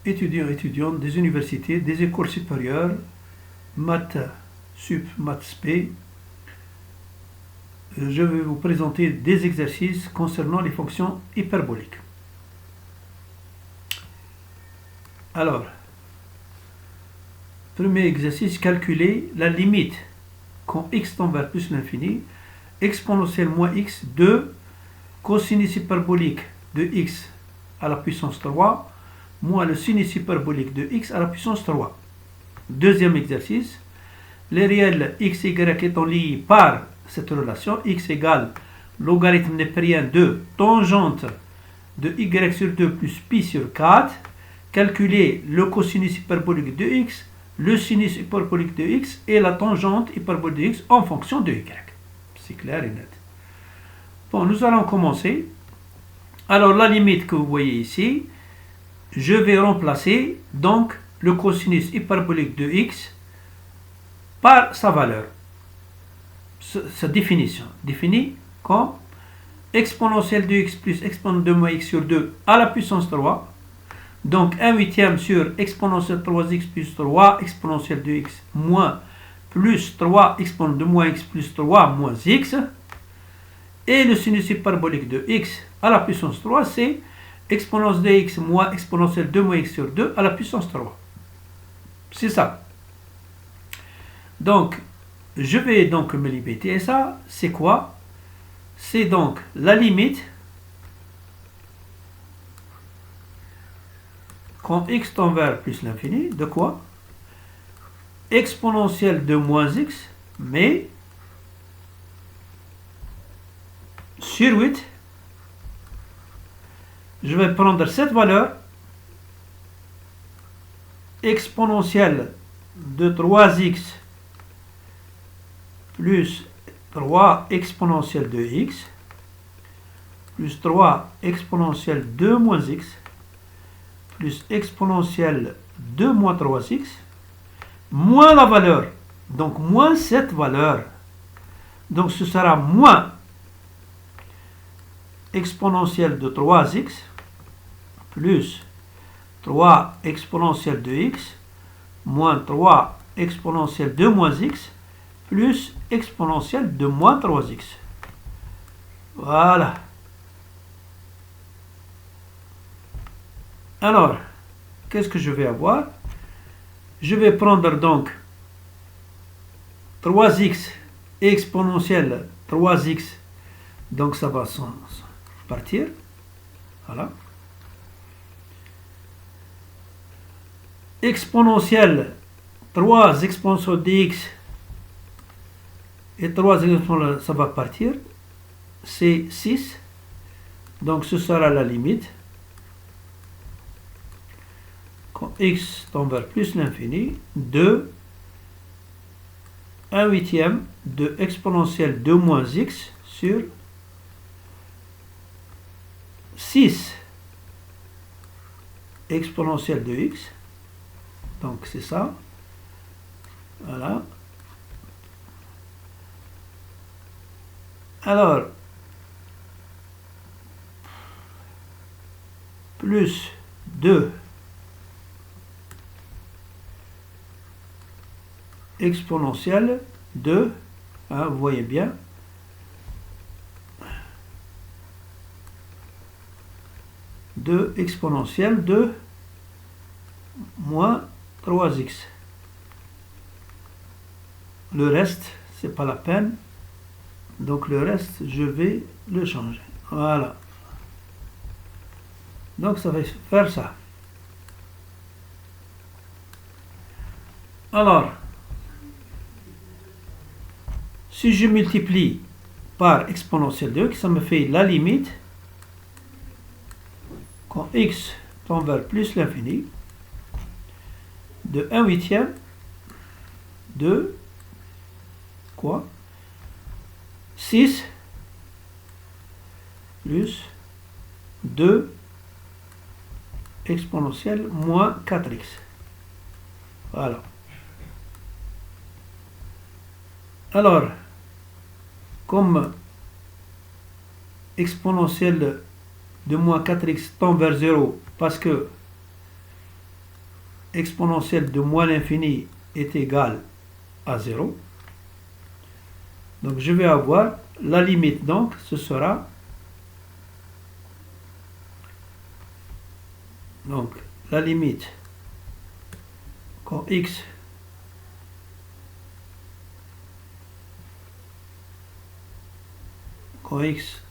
étudiants et étudiantes des universités, des écoles supérieures, maths sup, maths spé, je vais vous présenter des exercices concernant les fonctions hyperboliques. Alors, premier exercice, calculer la limite quand x tend vers plus l'infini, exponentielle moins x de cosinus hyperbolique de x à la puissance 3 moins le sinus hyperbolique de x à la puissance 3. Deuxième exercice, les réels x et y étant liés par cette relation, x égale logarithme népérien de tangente de y sur 2 plus pi sur 4, calculer le cosinus hyperbolique de x, le sinus hyperbolique de x et la tangente hyperbolique de x en fonction de y. C'est clair et net. Bon, nous allons commencer. Alors, la limite que vous voyez ici, je vais remplacer donc le cosinus hyperbolique de x par sa valeur, sa définition, définie comme exponentielle de x plus exponentielle de moins x sur 2 à la puissance 3, donc 1 huitième sur exponentielle 3x plus 3 exponentielle de x moins plus 3 exponentielle de moins x plus 3 moins x, et le sinus hyperbolique de x à la puissance 3, c'est exponentielle de x moins exponentielle de moins x sur 2 à la puissance 3. C'est ça. Donc, je vais donc me limiter. Et ça, c'est quoi? C'est donc la limite quand x tend vers plus l'infini, de quoi? Exponentielle de moins x, mais sur 8, je vais prendre cette valeur exponentielle de 3x plus 3 exponentielle de x plus 3 exponentielle de moins x plus exponentielle de moins 3x moins la valeur, donc moins cette valeur, donc ce sera moins exponentielle de 3x plus 3 exponentielle de x moins 3 exponentielle de moins x plus exponentielle de moins 3x. Voilà. Alors, qu'est-ce que je vais avoir? Je vais prendre donc 3x exponentielle 3x, donc ça va partir. Voilà. Exponentielle 3 exponentielle dx et 3 exponentielle, ça va partir. C'est 6. Donc ce sera la limite. Quand x tend vers plus l'infini, de 1 huitième de exponentielle de moins x sur 6 exponentielle de x. Donc c'est ça. Voilà. Alors, plus 2 exponentielle de, hein, vous voyez bien, de exponentielle de moins 3x. Le reste, c'est pas la peine. Donc le reste, je vais le changer. Voilà. Donc ça va faire ça. Alors, si je multiplie par exponentielle de x, ça me fait la limite quand x tend vers plus l'infini de 1 huitième de quoi? 6 plus 2 exponentielle moins 4x. Voilà. Alors, comme exponentielle de moins 4x tend vers 0 parce que exponentielle de moins l'infini est égale à 0. Donc je vais avoir la limite, donc ce sera donc la limite quand x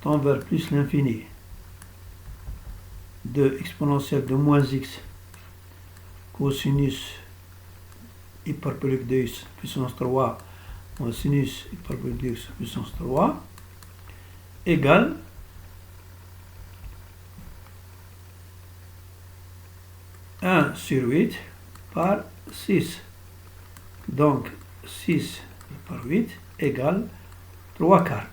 tend vers plus l'infini de exponentielle de moins x cosinus hyperbolique de x puissance 3 moins sinus hyperbolique de x puissance 3 égale sur 8 par 6. Donc 6 par 8 égale 3 quarts.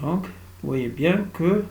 Donc, vous voyez bien que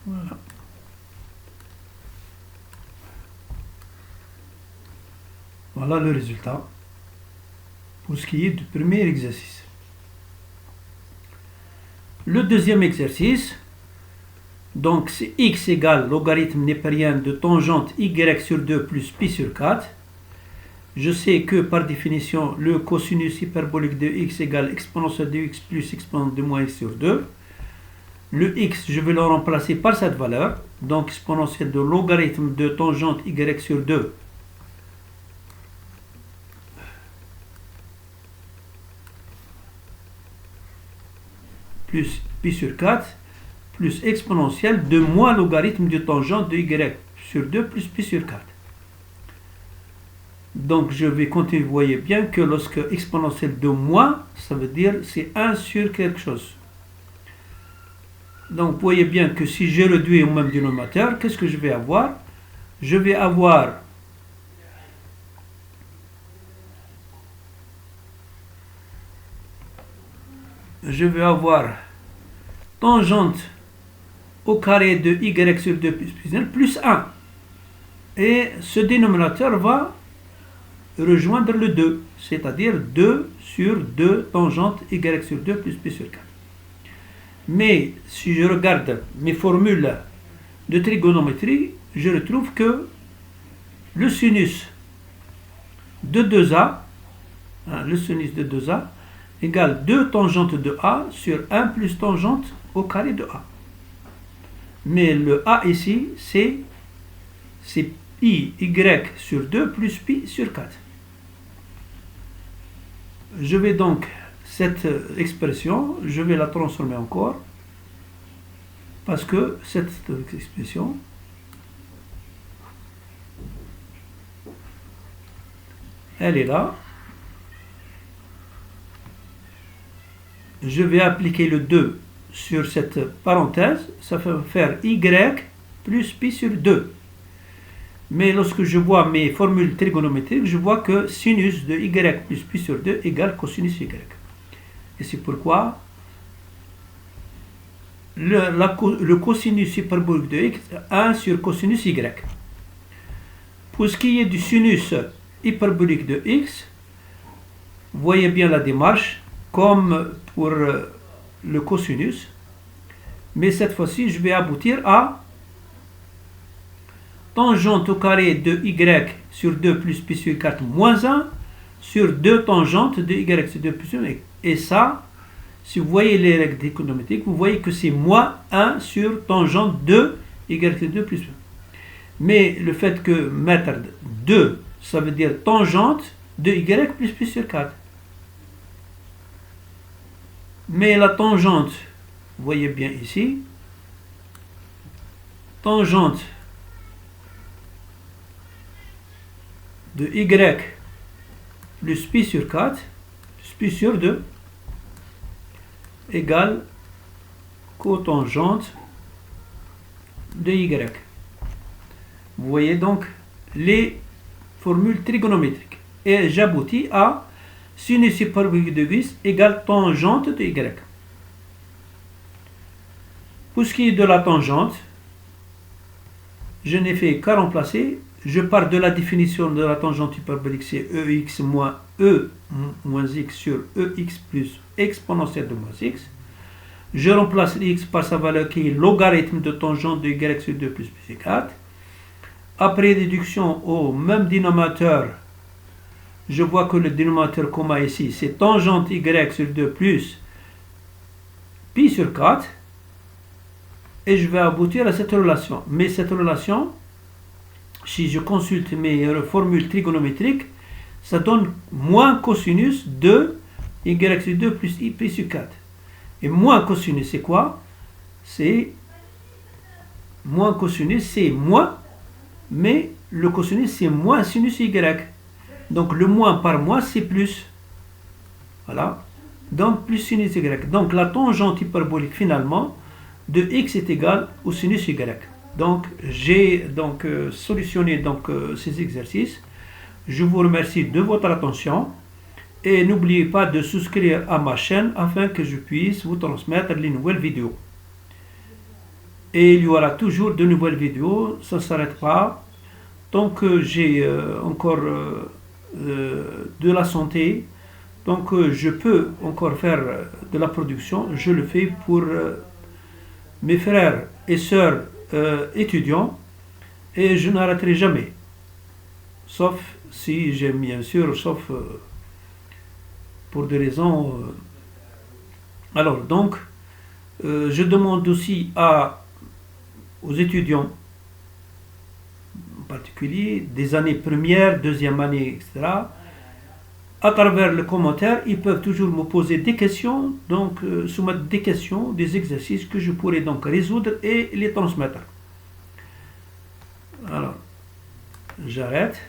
voilà. Voilà le résultat pour ce qui est du premier exercice. Le deuxième exercice, donc c'est x égale logarithme népérien de tangente y sur 2 plus pi sur 4. Je sais que par définition le cosinus hyperbolique de x égale exponentielle de x plus exponentielle de moins x sur 2. Le x, je vais le remplacer par cette valeur, donc exponentielle de logarithme de tangente y sur 2 plus pi sur 4 plus exponentielle de moins logarithme de tangente de y sur 2 plus pi sur 4. Donc je vais continuer, vous voyez bien que lorsque exponentielle de moins, ça veut dire c'est 1 sur quelque chose. Donc vous voyez bien que si je réduis au même dénominateur, qu'est-ce que je vais avoir? Je vais avoir tangente au carré de y sur 2 plus 1. Et ce dénominateur va rejoindre le 2, c'est-à-dire 2 sur 2 tangente y sur 2 plus pi sur 4. Mais si je regarde mes formules de trigonométrie, je retrouve que le sinus de 2a, égale 2 tangente de a sur 1 plus tangente au carré de a. Mais le a ici, c'est pi y sur 2 plus pi sur 4. Je vais donc, cette expression, je vais la transformer encore, parce que cette expression, elle est là. Je vais appliquer le 2 sur cette parenthèse, ça va faire y plus pi sur 2. Mais lorsque je vois mes formules trigonométriques, je vois que sinus de y plus pi sur 2 égale cosinus y. Et c'est pourquoi le cosinus hyperbolique de x est 1 sur cosinus y. Pour ce qui est du sinus hyperbolique de x, vous voyez bien la démarche, comme pour le cosinus. Mais cette fois-ci, je vais aboutir à tangente au carré de y sur 2 plus pi sur 4 moins 1 sur 2 tangentes de y sur 2 plus pi sur 1. Et ça, si vous voyez les règles trigonométriques, vous voyez que c'est moins 1 sur tangente de y2 plus 1. Mais le fait que mettre 2, ça veut dire tangente de y plus pi sur 4. Mais la tangente, vous voyez bien ici, tangente de y plus pi sur 4, plus pi sur 2, égale cotangente de y. Vous voyez donc les formules trigonométriques. Et j'aboutis à sinus hyperbolique de vis égale tangente de y. Pour ce qui est de la tangente, je n'ai fait qu'à remplacer. Je pars de la définition de la tangente hyperbolique, c'est EX moins E moins X sur EX plus exponentielle de moins X. Je remplace X par sa valeur qui est logarithme de tangente de Y sur 2 plus pi sur 4. Après déduction au même dénominateur, je vois que le dénominateur commun ici, c'est tangente Y sur 2 plus pi sur 4. Et je vais aboutir à cette relation. Mais cette relation, si je consulte mes formules trigonométriques, ça donne moins cosinus de y sur 2 plus pi sur 4. Et moins cosinus, c'est quoi? C'est moins cosinus, c'est moins, mais le cosinus, c'est moins sinus y. Donc le moins par moins, c'est plus. Voilà. Donc plus sinus y. Donc la tangente hyperbolique, finalement, de x est égale au sinus y. Donc j'ai solutionné ces exercices. Je vous remercie de votre attention et n'oubliez pas de souscrire à ma chaîne afin que je puisse vous transmettre les nouvelles vidéos. Et il y aura toujours de nouvelles vidéos, ça ne s'arrête pas. Tant que j'ai encore de la santé, donc je peux encore faire de la production, je le fais pour mes frères et sœurs étudiants, et je n'arrêterai jamais, sauf si j'aime, bien sûr, sauf pour des raisons. Alors donc, je demande aussi aux étudiants, en particulier des années première, deuxième année, etc., à travers le commentaire, ils peuvent toujours me poser des questions, donc soumettre des questions, des exercices que je pourrais donc résoudre et les transmettre. Alors, j'arrête.